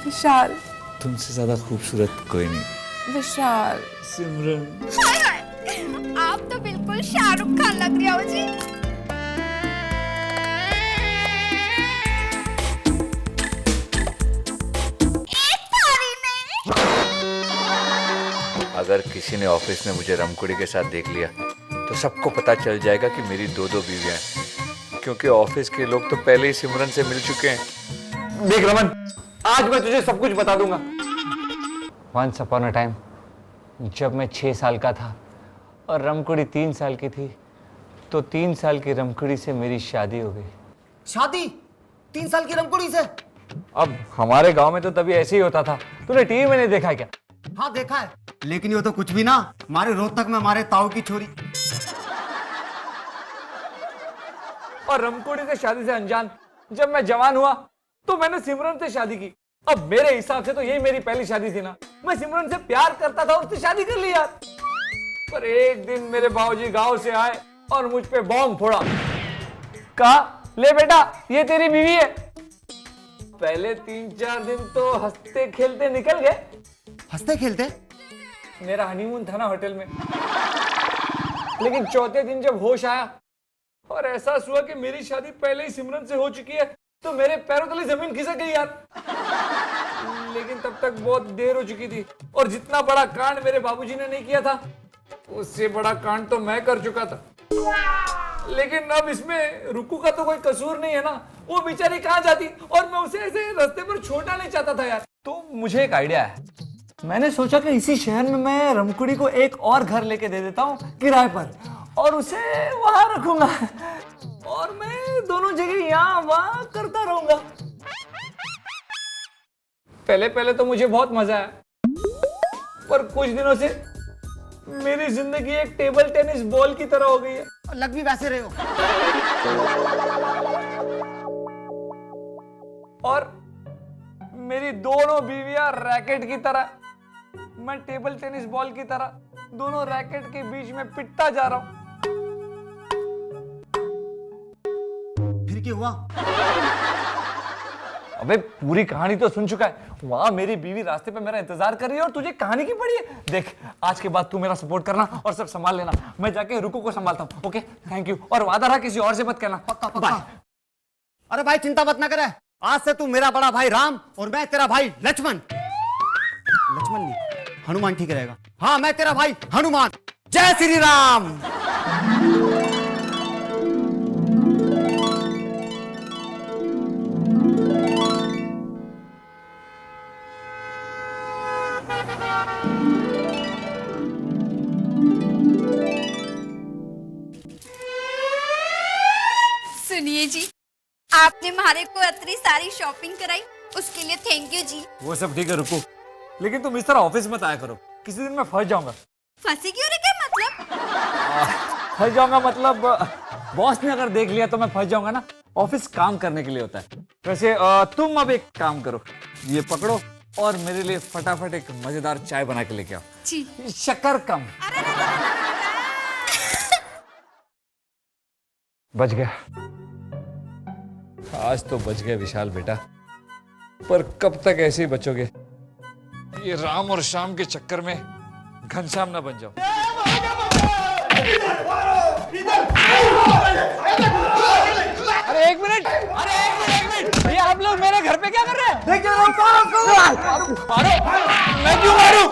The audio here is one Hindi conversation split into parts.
विशाल। तुमसे ज्यादा खूबसूरत कोई नहीं। विशाल। सिमरन। हाय हाय, आप तो बिल्कुल शाहरुख खान लग रहे हो जी। एक थाली नहीं। अगर किसी ने ऑफिस में मुझे रमकुड़ी के साथ देख लिया तो सबको पता चल जाएगा कि मेरी दो बीवियां हैं, क्योंकि ऑफिस के लोग तो पहले ही सिमरन से मिल चुके हैं। देख रमन, आज मैं तुझे सब कुछ बता दूंगा। Once upon a time, जब मैं 6 साल का था और रमकुड़ी 3 साल की थी, तो 3 साल की रमकुड़ी से मेरी शादी हो गई। शादी 3 साल की रमकुड़ी से? अब हमारे गांव में तो तभी ऐसे ही होता था। तूने टीवी में नहीं देखा क्या? हाँ देखा है, लेकिन ये तो कुछ भी ना, हमारे रोहतक में हमारे ताऊ की छोरी। और रमकुड़ी से शादी से अनजान जब मैं जवान हुआ तो मैंने सिमरन से शादी की। अब मेरे हिसाब से तो यही मेरी पहली शादी थी ना। मैं सिमरन से प्यार करता था और उससे शादी कर ली यार। पर एक दिन मेरे बाबूजी गांव से आए और मुझ पे बॉम्ब फोड़ा। कहा, ले बेटा ये तेरी बीवी है। पहले 3-4 दिन तो हंसते खेलते निकल गए। हंसते खेलते? मेरा हनीमून था ना होटल में। लेकिन चौथे दिन जब होश आया और एहसास हुआ कि मेरी शादी पहले ही सिमरन से हो चुकी है, तो मेरे पैरों तले जमीन खिसक गई यार। लेकिन तब तक बहुत देर हो चुकी थी और जितना बड़ा कांड मेरे बाबूजी ने नहीं किया था, उससे बड़ा कांड तो मैं कर चुका था। लेकिन अब इसमें रुकू का तो कोई कसूर नहीं है ना। वो बेचारी कहाँ जाती और मैं उसे ऐसे रास्ते पर छोड़ना नहीं चाहता था यार। तो मुझे एक आइडिया है। मैंने सोचा कि इसी शहर में मैं रमकुड़ी को एक और घर लेके दे देता हूँ किराए पर, और उसे वहां रखूंगा और मैं दोनों जगह यहाँ वहां करता रहूंगा। पहले तो मुझे बहुत मजा आया, पर कुछ दिनों से मेरी जिंदगी एक टेबल टेनिस बॉल की तरह हो गई है। और लग भी वैसे रहे हो। और मेरी दोनों बीवियां रैकेट की तरह, मैं टेबल टेनिस बॉल की तरह दोनों रैकेट के बीच में पिटता जा रहा हूं। फिर क्या हुआ? अबे पूरी कहानी तो सुन चुका है। वहां मेरी बीवी रास्ते पे मेरा इंतजार कर रही है और तुझे कहानी की पड़ी है। देख, आज के बाद तू मेरा सपोर्ट करना और सब संभाल लेना। मैं जाके रुकू को संभालता हूँ। Okay, thank you. और वादा रहा किसी और से मत कहना। पक्का पक्का। अरे भाई चिंता मत ना करे, आज से तू मेरा बड़ा भाई राम और मैं तेरा भाई लक्ष्मण। लक्ष्मण नहीं, हनुमान ठीक रहेगा। हाँ, मैं तेरा भाई हनुमान। जय श्री राम। सुनिए जी, आपने हमारे को इतनी सारी शॉपिंग कराई, उसके लिए थैंक यू जी। वो सब ठीक है, रुको। लेकिन तुम इस तरह ऑफिस मत आया करो, किसी दिन मैं फंस जाऊंगा। फंसी क्यों रे? क्या मतलब? फंस जाऊंगा मतलब बॉस ने अगर देख लिया तो मैं फंस जाऊंगा ना। ऑफिस काम करने के लिए होता है। वैसे तुम अब एक काम करो, ये पकड़ो और मेरे लिए फटाफट एक मजेदार चाय बना के लेके आओ। जी। शक्कर कम। बच गया। आज तो बच गए विशाल बेटा, पर कब तक ऐसे ही बचोगे? ये राम और श्याम के चक्कर में घनश्याम ना बन जाओ। अरे एक मिनट, एक मिनट, ये आप लोग मेरे घर पे क्या कर रहे हैं? मारो, मैं क्यों मारूं?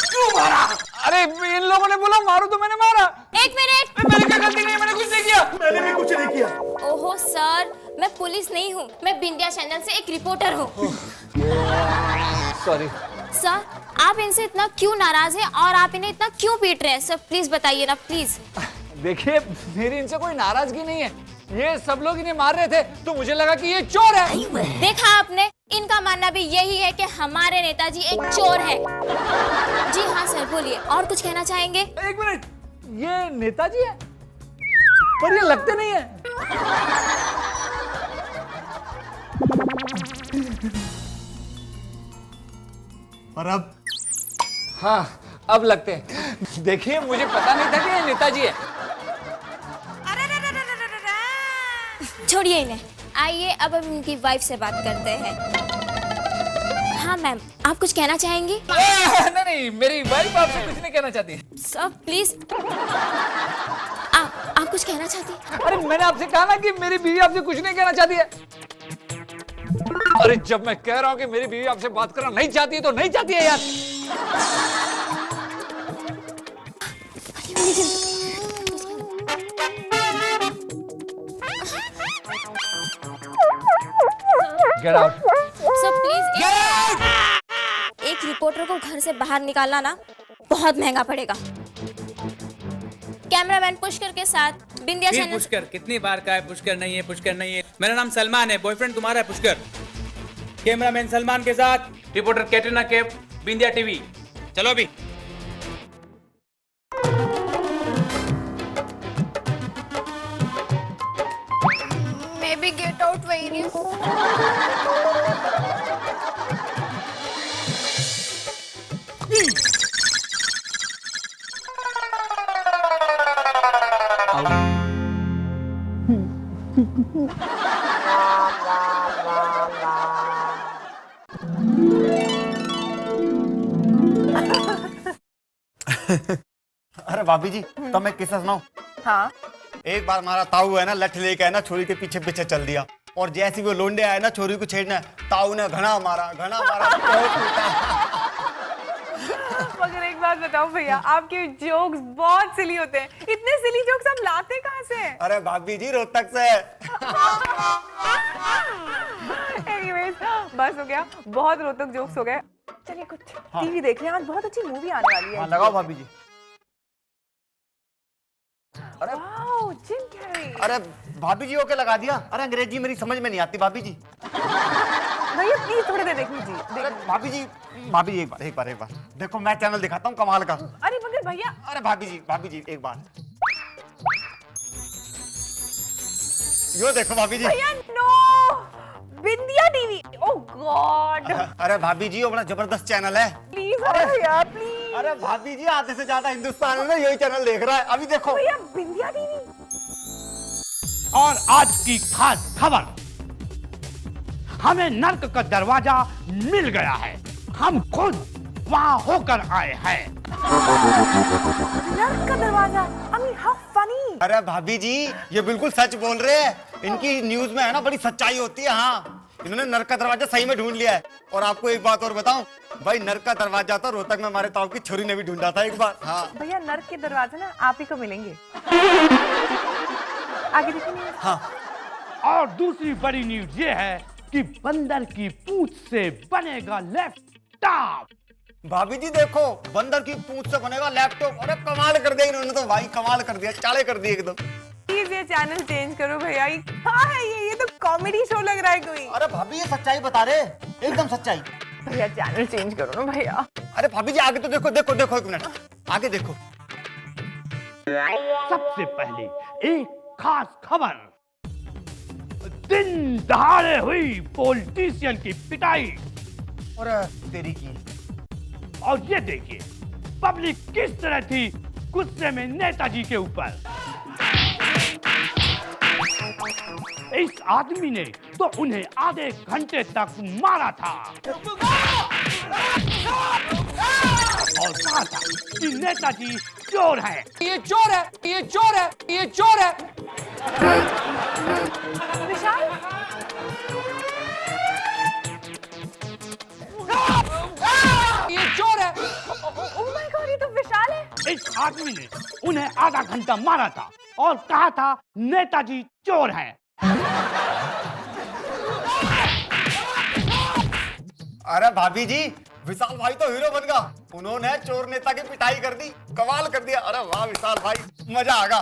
क्यों मारा? अरे इन लोगों ने बोला मारो तो मैंने मारा। एक मिनट। मेरी क्या गलती नहीं है, मैंने कुछ नहीं किया। मैंने भी कुछ नहीं किया। ओहो सर, मैं पुलिस नहीं हूँ, मैं बिंदिया चैनल से एक रिपोर्टर हूँ। सॉरी सर, आप इनसे इतना क्यों नाराज हैं और आप इन्हें इतना क्यों पीट रहे हैं? सर प्लीज बताइए ना, प्लीज। देखिए, मेरी इनसे कोई नाराजगी नहीं है। ये सब लोग इन्हें मार रहे थे तो मुझे लगा कि ये चोर है। देखा आपने, इनका मानना भी यही है कि हमारे नेताजी एक चोर है। जी हाँ सर, बोलिए, और कुछ कहना चाहेंगे? एक मिनट, ये नेताजी है पर ये लगते नहीं है। और अब? हाँ, अब लगते हैं। देखिए, मुझे पता नहीं था कि ये नेताजी है। छोड़िए इन्हें, आइए अब हम इनकी वाइफ से बात करते हैं। हाँ मैम, आप कुछ कहना चाहेंगी? नहीं, मेरी वाइफ आपसे कुछ नहीं कहना चाहती। सर प्लीज, आप कुछ कहना चाहती हैं? अरे मैंने आपसे कहा ना कि मेरी बीवी आपसे कुछ नहीं कहना चाहती है। अरे जब मैं कह रहा हूँ कि मेरी बीवी आपसे बात करना नहीं चाहती है तो नहीं चाहती है यार। Get out. सर प्लीज, एक रिपोर्टर को घर से बाहर निकालना ना बहुत महंगा पड़ेगा। कैमरामैन पुष्कर के साथ बिंदिया फिर चैनल। पुष्कर कितनी बार का है? पुष्कर नहीं है, पुष्कर नहीं है। मेरा नाम सलमान है, बॉयफ्रेंड तुम्हारा है पुष्कर। कैमरामैन सलमान के साथ रिपोर्टर कैटरीना कैफ, बिंदिया टीवी। चलो अभी। May be get out very. अरे भाभी जी, तो मैं किस्सा सुनाऊं? हाँ, एक बार हमारा ताऊ है ना, लठ लेके है ना, छोरी के पीछे पीछे चल दिया, और जैसे ही वो लोंडे आए ना छोरी को छेड़ना, ताऊ ने घना मारा बहुत पीटा। मगर एक बात बताओ भैया, आपके जोक्स बहुत सिली होते हैं। इतने सिली जोक्स आप लाते कहाँ से? अरे भाभी जी, रोहतक से। एनीवेज, बस हो गया, बहुत रोहतक जोक्स हो गए। चलिए कुछ टीवी देख रहे हैं, आज बहुत अच्छी मूवी आने वाली है। हाँ, लगाओ भाभी जी। अरे वाओ, जिम कैरी। अरे भाभी जी, ओके लगा दिया। अरे अंग्रेजी मेरी समझ में नहीं आती भाभी जी। भैया प्लीज थोड़ी देर देख लीजिए। अरे भाभी जी एक बार देखो, मैं चैनल दिखाता हूँ कमाल का। अरे मगर भैया। अरे भाभी जी एक बार यो देखो भाभी जी। भैया नो, बिंदिया टीवी। ओह गॉड। अरे भाभी जी, वो बड़ा जबरदस्त चैनल है। प्लीज भैया प्लीज। अरे भाभी जी, आधे से ज्यादा हिंदुस्तान में ना यही चैनल देख रहा है। अभी देखो भैया, बिंदिया टीवी। और आज की खास खबर, हमें नर्क का दरवाजा मिल गया है। हम खुद वहां होकर आए हैं। नर्क का दरवाजा। I mean, how funny। अरे भाभी जी, ये बिल्कुल सच बोल रहे हैं। इनकी न्यूज में है ना बड़ी सच्चाई होती है। हाँ, इन्होंने नर्क का दरवाजा सही में ढूंढ लिया है। और आपको एक बात और बताऊं भाई, नर्क का दरवाजा तो रोहतक में हमारे ताऊ की छोरी ने भी ढूंढा था एक बार। हाँ भैया, नर्क के दरवाजे ना आप ही को मिलेंगे। आगे देखिए। हाँ। और दूसरी बड़ी न्यूज ये है कि बंदर की पूंछ से बनेगा लैपटॉप। भाभी जी देखो, बंदर की पूंछ से बनेगा लैपटॉप। अरे कमाल कर दिया इन्होंने तो भाई, कमाल कर दिया, चाले कर दिए एकदम। प्लीज ये चैनल चेंज करो भैया। ये क्या है? ये तो कॉमेडी शो लग रहा है कोई। अरे भाभी, ये सच्चाई बता रहे, एकदम सच्चाई। भैया चैनल चेंज करो ना भैया। अरे भाभी जी, आगे तो देखो एक मिनट, आगे देखो। सबसे पहले एक खास खबर, दिन दहाड़े हुई पॉलिटिशियन की पिटाई। और तेरी की। और ये देखिए पब्लिक किस तरह थी गुस्से में नेताजी के ऊपर। इस आदमी ने तो उन्हें आधे घंटे तक मारा था और कहा था कि नेताजी चोर है। ये चोर है, ये चोर है, ये चोर है। विशाल, ये चोर है। ओह माय गॉड, ये तो विशाल है। इस आदमी ने उन्हें आधा घंटा मारा था और कहा था नेताजी चोर है। अरे भाभी जी, विशाल भाई तो हीरो बन गया। उन्होंने चोर नेता की पिटाई कर दी, कमाल कर दिया। अरे वाह विशाल भाई, मजा आ गया।